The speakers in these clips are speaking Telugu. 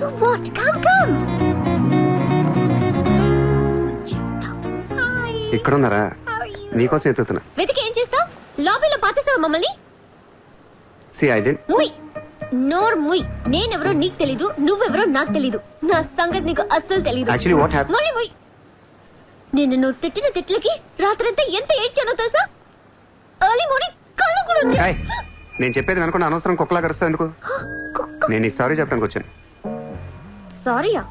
So what? Come. Hi. ఇక్కడున్నారా? How are you? నీకోసం ఎత్తుతున్నా. వెతికి ఏం చేస్తావ్? లాబీలో పాతేస్తావా మమ్మల్ని? See, I didn't. ముయ్. నోర్ ముయ్. నేనెవరో నీకు తెలీదు, నువ్వెవరో నాకు తెలీదు. నా సంగతి నీకు అస్సలు తెలీదు. Actually, what happened? మళ్ళీ ముయ్. నువ్వు తిట్టిన తిట్లకి రాత్రంతా ఎంత ఏడ్చానో తెలుసా? ఎర్లీ మార్నింగ్ కళ్ళు కూడా వచ్చాయి. Hey, నేను చెప్పేది వెనకుండా అనవసరం కుక్కలా కరుస్తావు ఎందుకు? నేను ఈ సారీ చెప్పడానికి వచ్చాను. సారీయా?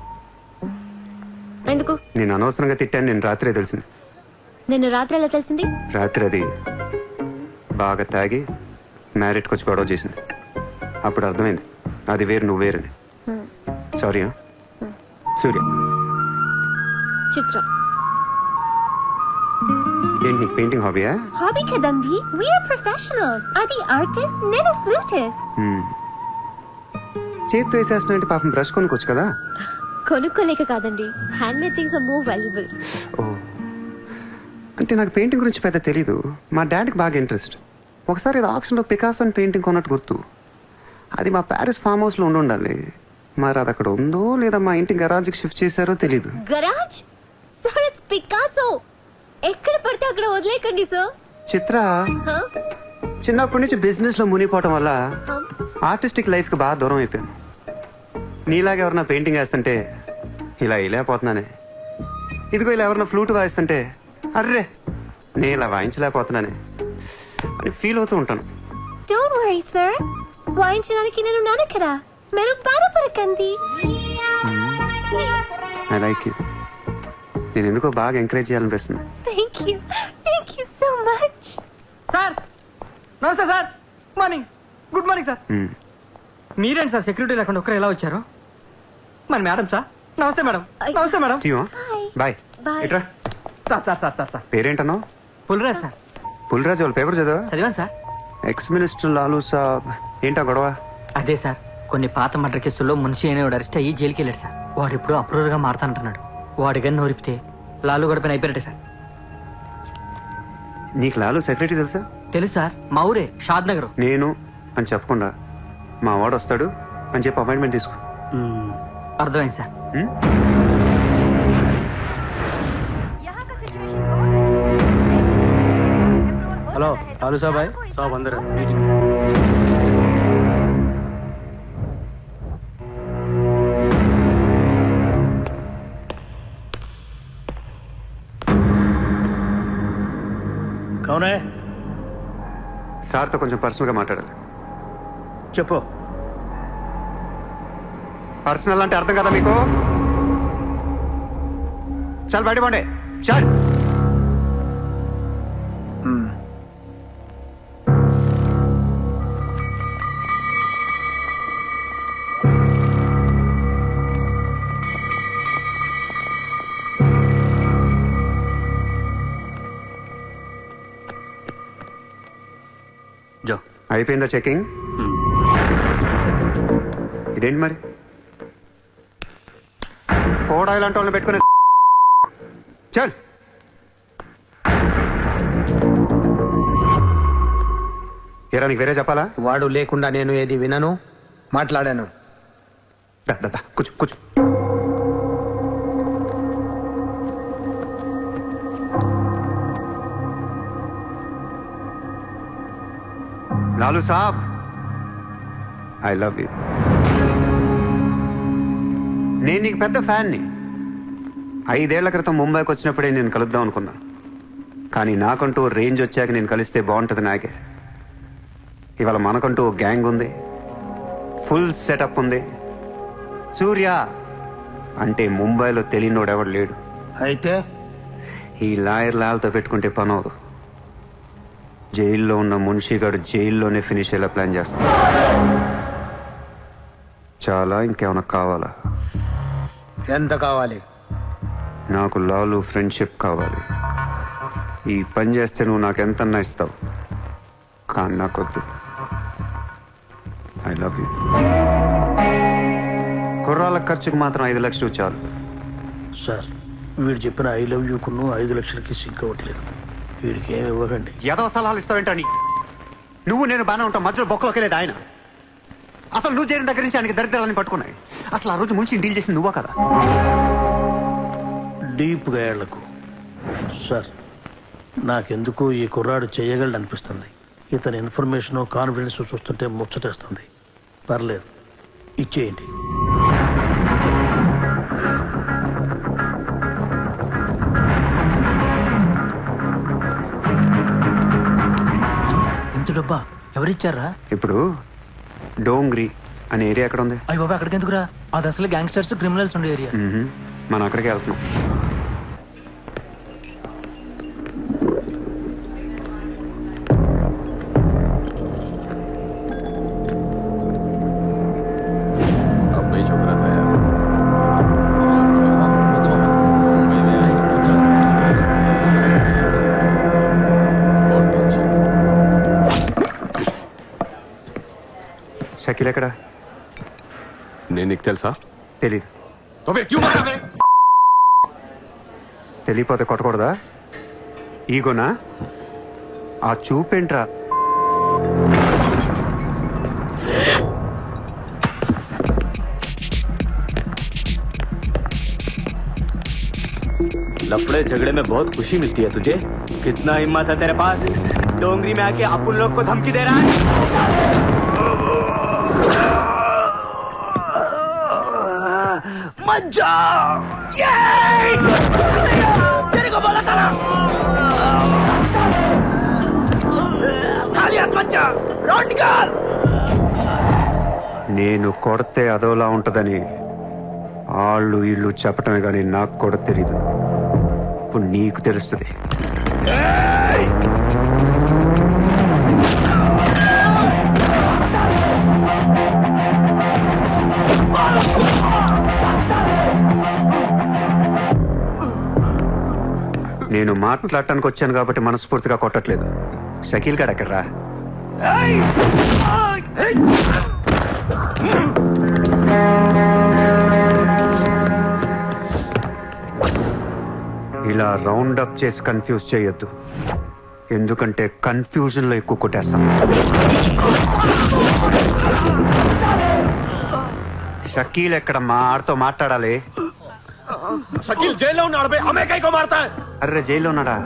ఎందుకు? నేను అనవసరంగా తిట్టాను. నేను రాత్రే తెలిసింది. నిన్ను రాత్రి ఎలా తెలిసింది? రాత్రి అది బాగా తాగి మ్యారేట్కి వచ్చి గొడవ చేసింది. అప్పుడు అర్థమైంది అది వేరు నువ్వు వేరని. సారీ. సూర్య. చిత్ర. ఏంటి నీకు పెయింటింగ్ హాబీయా? హాబీ కదండి. We're professionals. అది ఆర్టిస్ట్, నేను ఫ్లూటిస్ట్. చేతితో వేసేస్తున్నా పాపం బ్రష్ కొనుక్కోవచ్చు కదా. కొనుక్కోలేక కాదండి, handmade things are more valuable. ఓ, అంటే నాకు పెయింటింగ్ గురించి పెద్ద తెలీదు. మా డాడీకి బాగా ఇంట్రెస్ట్. ఒకసారి ఇది ఆక్షన్లో పికాసో అని పెయింటింగ్ కొన్నట్టు గుర్తు. అది మా ప్యారిస్ ఫామ్ హౌస్లో ఉండాలి. మరి అది అక్కడ ఉందో లేదా మా ఇంటి గరాజ్కి షిఫ్ట్ చేశారో తెలీదు. గరాజ్? Sir, it's Picasso. ఎక్కడ పడితే అక్కడ వదిలేకండి సార్. చిత్ర, చిన్నప్పటి నుంచి బిజినెస్ లో మునిగిపోవటం వల్ల ఆర్టిస్టిక్ లైఫ్ కి బాగా దూరం అయిపోయాను. నీలాగా ఎవరన్నా పెయింటింగ్ వేస్తుంటే ఇలా వేయలేకపోతున్నానే. ఇదిగో ఇలా ఎవరన్నా ఫ్లూట్ వాయిస్తుంటే అర్రే నేను ఇలా వాయించలేకపోతున్నానే అని ఫీల్ అవుతూ ఉంటాను. డోంట్ వరీ సార్, వాయించడానికి నేను ఉన్నాను కదా, మీరు బాధపడకండి. I like you. నేను ఎందుకో బాగా ఎంకరేజ్ చేయాలనిపిస్తుంది. Thank you so much. Sir నమస్తే సార్. Good morning sir. మీరేంటి సార్ సెక్యూరిటీ లేకుండా ఒక్కరు ఎలా వచ్చారు? మరి మేడం సార్. నమస్తే మేడం. నమస్తే మేడం. బాయ్. Bye. ఇట్రా. సార్ పేరేంటన్నావు? పుల్రాజ్ సార్. పుల్రాజు వాళ్ళ పేపర్ చదివా? చదివాను సార్. ఎక్స్ మినిస్టర్ లాలూ సాబ్ ఏంటా గొడవ? అదే సార్, కొన్ని పాత మర్డర్ కేసుల్లో మున్షి అనేవాడు అరెస్ట్ అయ్యి జైలుకి వెళ్ళాడు సార్. వాడు ఇప్పుడు అప్రూవర్ గా మారుతానంటున్నాడు. వాడి గన్ను నోరిపితే లాలు గడపని అయిపోయాడు సార్. నీకు లాలూ సెక్రటరీ తెలుసా? తెలుసు సార్, మా ఊరే షాద్ నగర్. నేను అని చెప్పకుండా మా వాడు వస్తాడు అని చెప్పి అపాయింట్మెంట్ తీసుకో. అర్థమైంది సార్. हेलो लालू साहब आए? साहब अंदर है मीटिंग। कौन है? సార్తో కొంచెం పర్సనల్గా మాట్లాడాలి. చెప్పు. పర్సనల్ అంటే అర్థం కదా మీకు? చాలు బయట పండే. చాలు. జో. అయిపోయిందా చెకింగ్? ఇదేంటి మరి కోడా ఇలాంటి వాళ్ళని పెట్టుకునే? చల్. ఏరా నీకు వేరే చెప్పాలా? వాడు లేకుండా నేను ఏది వినను, మాట్లాడాను. కూర్చో కూర్చో. లాలూ సాబ్, ఐ లవ్ యూ. నేను నీకు పెద్ద ఫ్యాన్ని. 5 ఏళ్ల క్రితం ముంబైకి వచ్చినప్పుడే నేను కలుద్దాం అనుకున్నా. కానీ నాకంటూ రేంజ్ వచ్చాక నేను కలిస్తే బాగుంటుంది నాకే. ఇవాళ మనకంటూ గ్యాంగ్ ఉంది, ఫుల్ సెటప్ ఉంది. సూర్య అంటే ముంబైలో తెలియనోడు ఎవడు లేడు. అయితే ఈ లాయర్ లాల్తో పెట్టుకుంటే పని అవదు. జైల్లో ఉన్న మున్షిగాడు జైల్లోనే ఫినిష్ అయ్యేలా ప్లాన్ చేస్తాడు. చాలా ఇంకేమైనా కావాలా? ఎంత కావాలి? నాకు లాలు ఫ్రెండ్షిప్ కావాలి. ఈ పని చేస్తే నువ్వు నాకు ఎంతన్నా ఇస్తావు, కానీ నాకొద్దు. I love you. కుర్రాళ్ళ ఖర్చుకు మాత్రం 5 లక్షలు చాలు. సార్, వీడు చెప్పిన 'ఐ లవ్ యూ'కును 5 లక్షలకి సింక్ అవ్వట్లేదు. వీడికి ఏమి ఇవ్వకండి. ఏదో సలహాలు ఇస్తావేంటని? నువ్వు నేను బాగానే ఉంటాం, మధ్యలో బొక్కలోకి లేదు ఆయన. అసలు నువ్వు చేరిన దగ్గర నుంచి ఆయనకి దరిద్రాలని పట్టుకున్నాయి. అసలు ఆ రోజు మున్షిని డీల్ చేసింది నువ్వా కదా? డీప్గా ఏళ్లకు సార్, నాకెందుకు ఈ కుర్రాడు చేయగలడు అనిపిస్తుంది. ఇతని ఇన్ఫర్మేషన్ కాన్ఫిడెన్స్ చూస్తుంటే ముచ్చటేస్తుంది. పర్లేదు, ఇచ్చేయండి. ఇంత డబ్బా ఎవరిచ్చారా? ఇప్పుడు డోంగ్రీ అనే ఏరియా ఎక్కడ ఉంది? అయ్యి బాబా అక్కడికి ఎందుకురా? అది అసలు గ్యాంగ్స్టర్స్ క్రిమినల్స్ ఉండే ఏరియా. మనం అక్కడికి వెళ్తున్నాం. షకీల్ ఎక్కడ? నేను నీకు తెలుసా? తెలీదు. తెలియపోతే కొట్టకూడదా? ఈగోనా? ఆ చూపేంట్రా? लफड़े झगड़े में बहुत खुशी मिलती है तुझे. कितना हिम्मत है तेरे पास? डोंगरी में आके अपन लोग को धमकी दे रहा है. मत जाओ. तेरे को बोला था ना. खाली हाथ मत जा. रॉड निकाल. నేను కొడితే అదోలా ఉంటదని వాళ్ళు వీళ్ళు చెప్పటమే కానీ నాకు కూడా తెలీదు. ఇప్పుడు నీకు తెలుస్తుంది. నేను మాట్లాడటానికి వచ్చాను కాబట్టి మనస్ఫూర్తిగా కొట్టట్లేదు. షకీల్ గారు ఎక్కడ్రా? ఇలా రౌండ్ అప్ చేసి కన్ఫ్యూజ్ చేయొద్దు, ఎందుకంటే కన్ఫ్యూజన్ లో ఎక్కువ కొట్టేస్తాను. షకీల్ ఎక్కడమ్మా? ఆడితో మాట్లాడాలి. షకీల్ జైల్లో ఉన్నాడు బే. హమే కై కో మారతా హై? అర్రే జైల్లో ఉన్నాడా?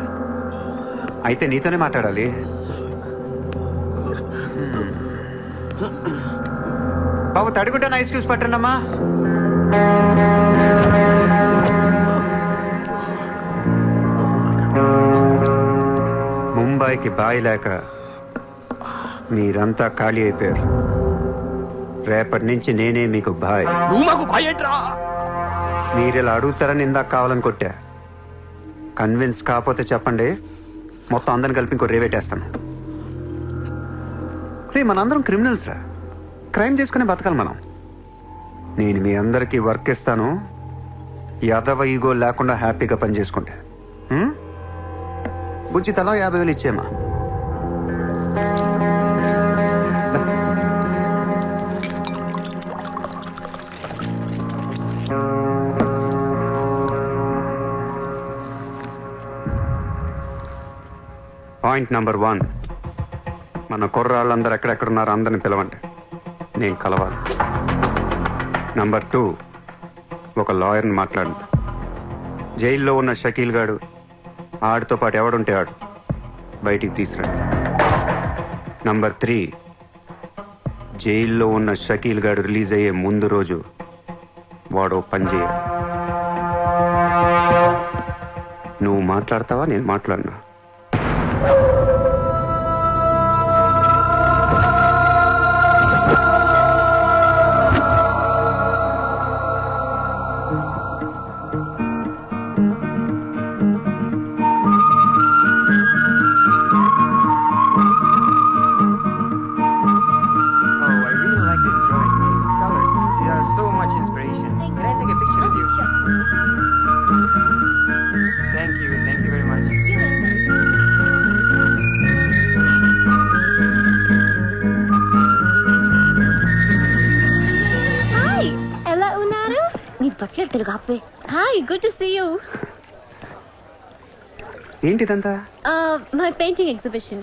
అయితే నీతోనే మాట్లాడాలి. బాబు తడుగుంటే ఐస్ క్యూబ్స్ పట్టండి అమ్మా. ముంబైకి బాయి లేక మీరంతా ఖాళీ అయిపోయారు. రేపటి నుంచి నేనే మీకు బాయ్. నువ్వు మాకు బాయ్ ఏంట్రా? మీరు ఇలా అడుగుతారని ఇందాక కావాలని కొట్టా. కన్విన్స్ కాకపోతే చెప్పండి, మొత్తం అందరిని కలిపి ఇంకో రేవేటేస్తాను. రే మనందరం క్రిమినల్స్ రా, క్రైమ్ చేసుకునే బతకాలి మనం. నేను మీ అందరికీ వర్క్ ఇస్తాను, యాదవ ఈగో లేకుండా హ్యాపీగా పని చేసుకుంటే. బుజ్జి తలా 50,000 ఇచ్చేమా. పాయింట్ నెంబర్ 1, మన కుర్రాళ్ళందరూ ఎక్కడెక్కడున్నారో అందరిని పిలవండి, నేను కలవాలి. నెంబర్ 2, ఒక లాయర్ని మాట్లాడండి. జైల్లో ఉన్న షకీల్ గాడు, ఆడితో పాటు ఎవడుంటే ఆడు బయటికి తీసుకురండి. నంబర్ 3, జైల్లో ఉన్న షకీల్ గాడు రిలీజ్ అయ్యే ముందు రోజు వాడు పని చేయాలి. నువ్వు మాట్లాడతావా, నేను మాట్లాడినా? Hi, good to see you. ఏంటిదంతా? My painting exhibition.